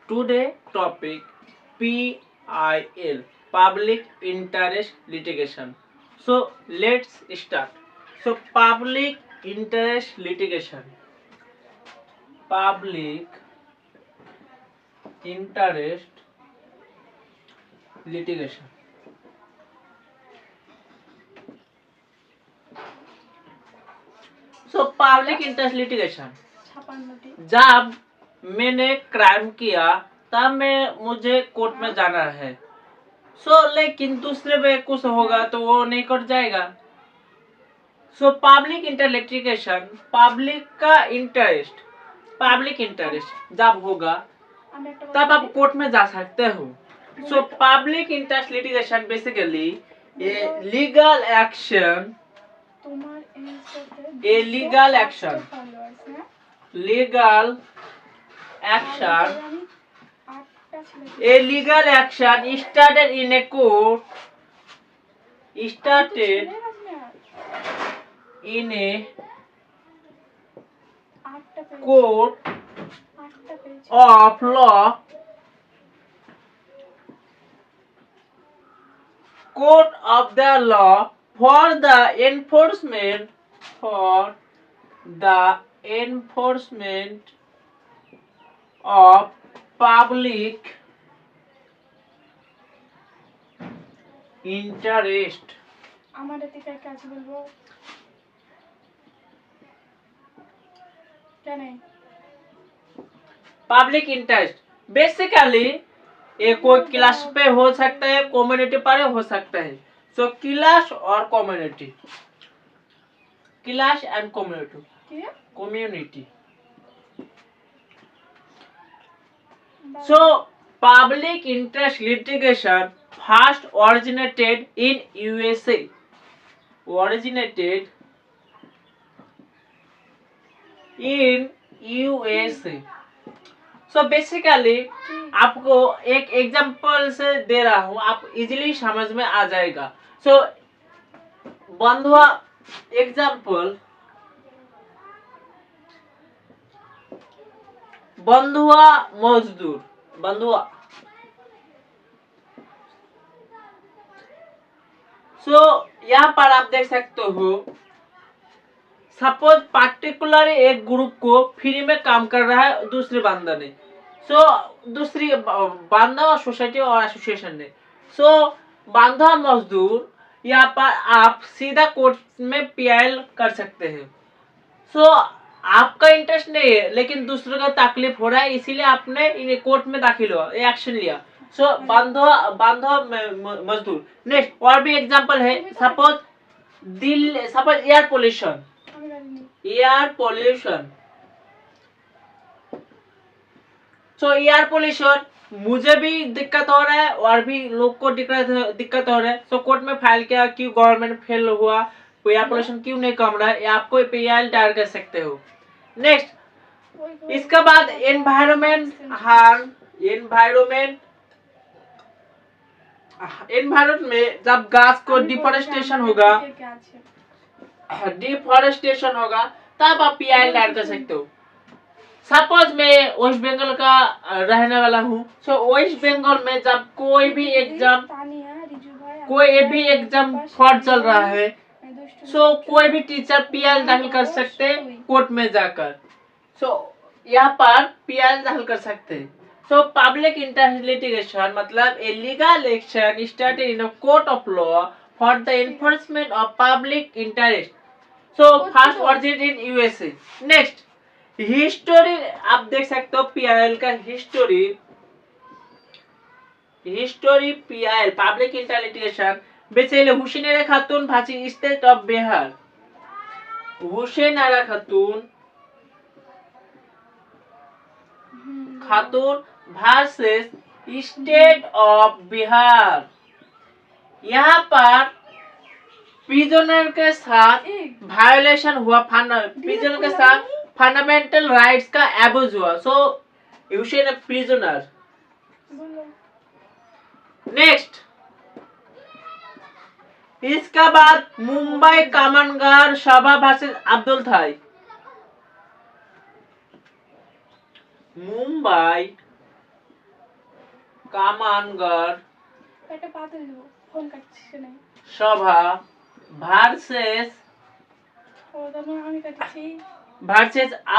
Today topic PIL, Public Interest Litigation. So let's start. So public interest litigation. Public interest litigation. So public interest litigation. जब मैंने crime किया तब मुझे court में जाना है। लेकिन दूसरे पे कुछ होगा तो वो नहीं कट जाएगा। Public inter litigation, public interest जब होगा तब आप कोर्ट में जा सकते हो। Public interest litigation basically legal action, legal action started in a court, of law, court of the law for the enforcement of public interest. Public interest basically ये कोई क्लास पे हो सकता है, कम्युनिटी पर हो सकता है। क्लास और community, class and community. Public interest litigation first originated in USA. Basically आपको एक एग्जांपल से दे रहा हूँ, आप इजीली समझ में आ जाएगा। बंधुआ एग्जांपल, बंधुआ मजदूर, बंधुआ। यहाँ पर आप देख सकते हो, सपोज पार्टिकुलर एक ग्रुप को फ्री में काम कर रहा है दूसरे बंदा ने, दूसरी बंधुआ सोसाइटी और एसोसिएशन ने। बंधुआ मजदूर, यहाँ पर आप सीधा कोर्ट में पीआईएल कर सकते हैं। आपका इंटरेस्ट नहीं है लेकिन दूसरों का तकलीफ हो रहा है, इसीलिए आपने कोर्ट में दाखिल हुआ, एक्शन लिया। बंधुआ मजदूर। नेक्स्ट और भी एग्जांपल है, suppose air pollution, air pollution मुझे भी दिक्कत हो रहा है और भी लोग को दिक्कत हो रहा है। कोर्ट में फाइल किया, क्यों गवर्नमेंट फेल हुआ, एयर पोल्यूशन क्यों नहीं कम रहा है, आपको पीआईएल दायर कर सकते हो। नेक्स्ट इसके बाद एनवायरमेंट हार्म, एनवायरमेंट में जब घास को डिफॉरेस्टेशन होगा तब आप पीआईएल दायर कर सकते हो। सपोज मैं वेस्ट बंगाल का रहने वाला हूँ। वेस्ट बंगाल में जब कोई भी एग्जाम फ्रॉड चल रहा है, कोई भी टीचर पीआईएल दाखिल कर सकते हैं कोर्ट में जाकर। यहाँ पर पीआईएल दाखिल कर सकते हैं। पब्लिक इंटरेस्ट लिटिगेशन मतलब a legal action started in a court of law for the enforcement of public interest. First origin in USA. Next history आप देख सकते हो, पीआईएल का history PIL public interest litigation basically Hussain खातून भाची state of Bihar, Hussain Khatoon versus state of Bihar. यहाँ पर prisoner के साथ वायोलेशन हुआ, प्रिजनर के साथ फंडामेंटल राइट्स का एब्यूज हुआ। हुसैन प्रिजनर। नेक्स्ट इसका बाद मुंबई कामनगार सभा वर्सेस अब्दुल थाई, मुंबई কামানগড় একটা পাতা দিব ফোন কাটছে না সভা ভার্সেস আমি কাটছি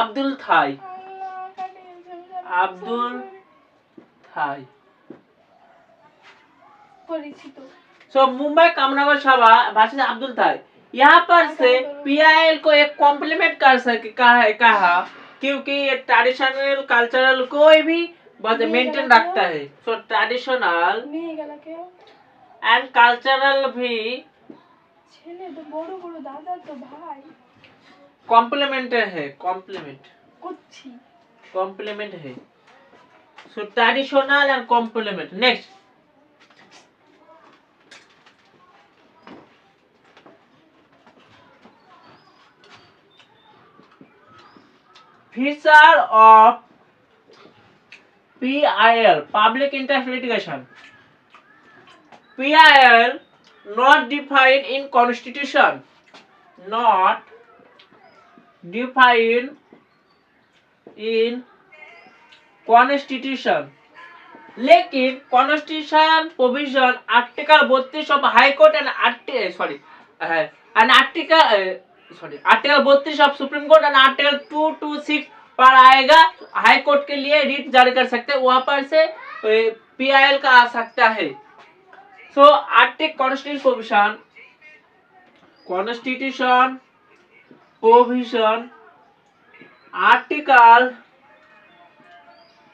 আব্দুল থাই আব্দুল থাই परिचित सो मुंबई कामनगर सभा भाषित अब्दुल थाई यहाँ पर से पीआईएल को एक कॉम्प्लीमेंट कर सके कहा क्योंकि ये ट्रेडिशनल कल्चरल कोई भी मेंटेन रखता है सो ट्रेडिशनल एंड कल्चरल भी ছেলে তো বড় বড় দাদা তো ভাই कॉम्प्लीमेंट है করছি कॉम्प्लीमेंट है so traditional and complement next feature of PIL public interest litigation PIL not defined in constitution not defined in constitution लेकिन constitution provision article 32 of high court and article 32 of supreme court and article 226 पर आएगा high court के लिए writ जारी कर सकते हैं वहां पर से पीआईएल का आ सकता है so article constitution provision article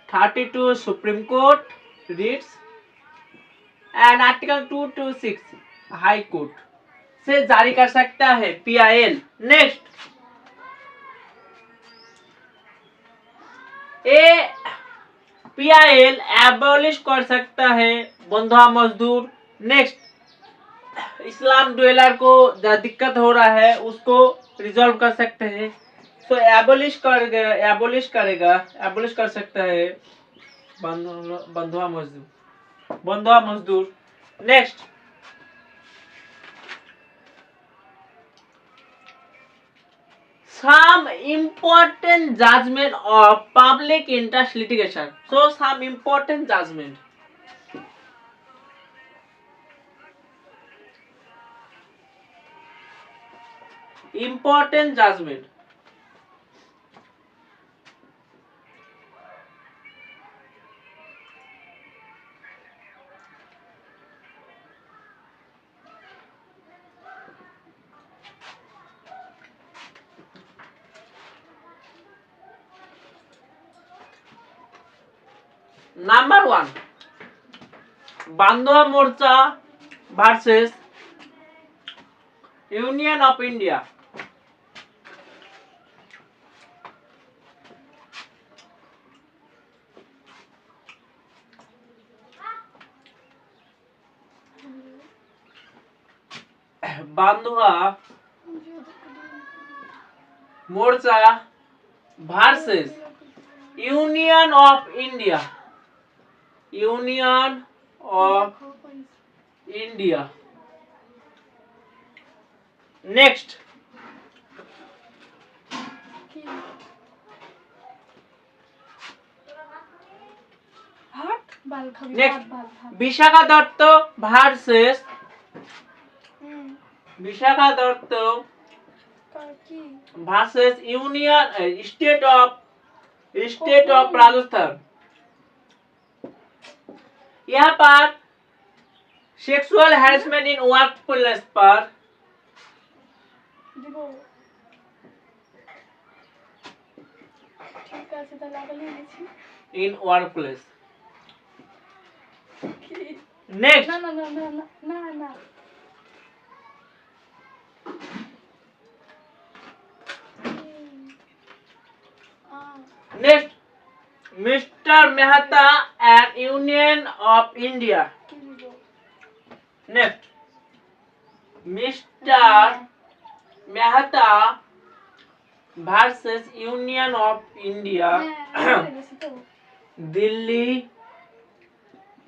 32 Supreme Court writs and article 226 High Court से जारी कर सकता है पीआईएल नेक्स्ट पीआईएल एबॉलिश कर सकता है बंधुआ मजदूर नेक्स्ट इस्लाम डुएलर को दिक्कत हो रहा है उसको रिजॉल्व कर सकते हैं सो एबॉलिश कर सकता है बंधुआ मजदूर next some important judgment of public interest litigation so some important judgment Number 1 Bandhua Morcha versus Union of India Bandhua Morcha versus Union of India next Vishaka Dutt versus Union State of Rajasthan यहाँ पर sexual harassment in work place पर in work place next next Mister Mehta and Union of India next Mister Mehta versus Union of India Delhi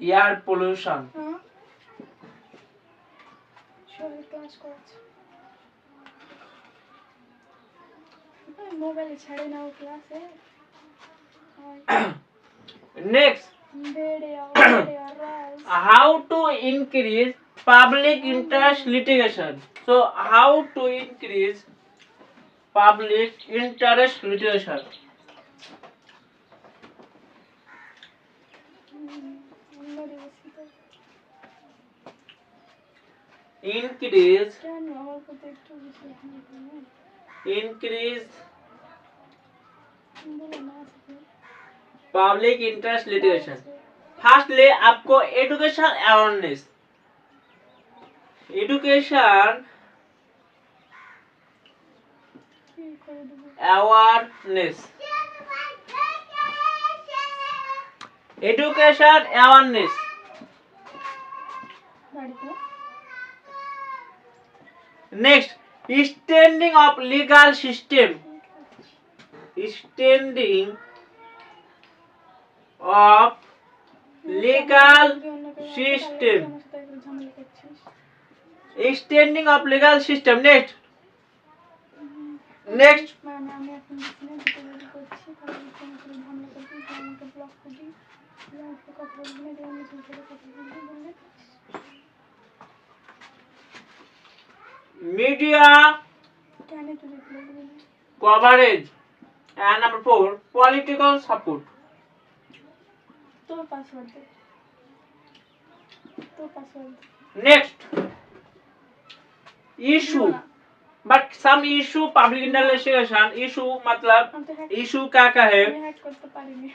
air pollution mobile छाड़े ना class है next भेड़िया राज How to increase public interest litigation? So how to increase public interest litigation? मेरी वसीता Increase क्या नहीं हमारे को तो एक तो विषय नहीं increase बोलो ना सकते public interest litigation. Firstly, आपको education awareness ठीक कर दो awareness education awareness गाड़ी को next standing of legal system standing of legal system standing of legal system next আমি এখন বিছানায় দুটো করছি কারণ ফোন করে ঝামেলা করছি যে আমাকে ব্লক করবি ব্লক কথা বলবি না আমি ঝুঁকে কথা বলবি বললে media কেন তুই রিপ্লাই দিবি না coverage and number 4 political support তোর পাসওয়ার্ড দে তোর password next issue but some issue public investigation issue मतलब আমি তো হ্যাক issue क्या है আমি হ্যাক করতে পারিনি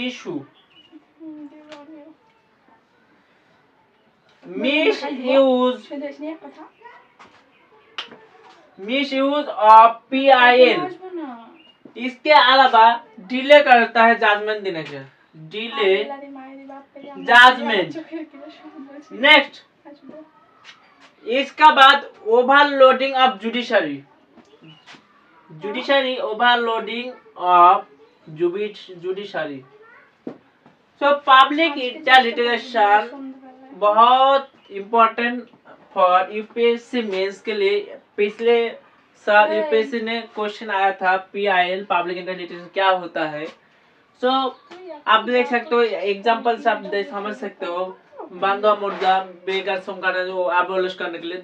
issue দিবানি misuse সেটা নিয়ে কথা misuse of PIL আসবো না इसके अलावा डिले करता है जजमेंट देने का डिले আল্লাহরে মায়ের বাপ পেলে আমরা Judgment. চোখের কিনা শুন বলছি नेक्स्ट আসবো इसका बाद overloading of judiciary overloading of judiciary so public interest litigation बहुत इम्पोर्टेंट फॉर यूपीएससी मेंस के लिए पिछले साल यूपीएससी ने क्वेश्चन आया था पीआईएल पब्लिक इंटेलिजेशन क्या होता है सो आप देख सकते हो एग्जांपल से आप समझ सकते हो बांधवा मुर्दा बेगर संख्या जो एबोलिश करने के लिए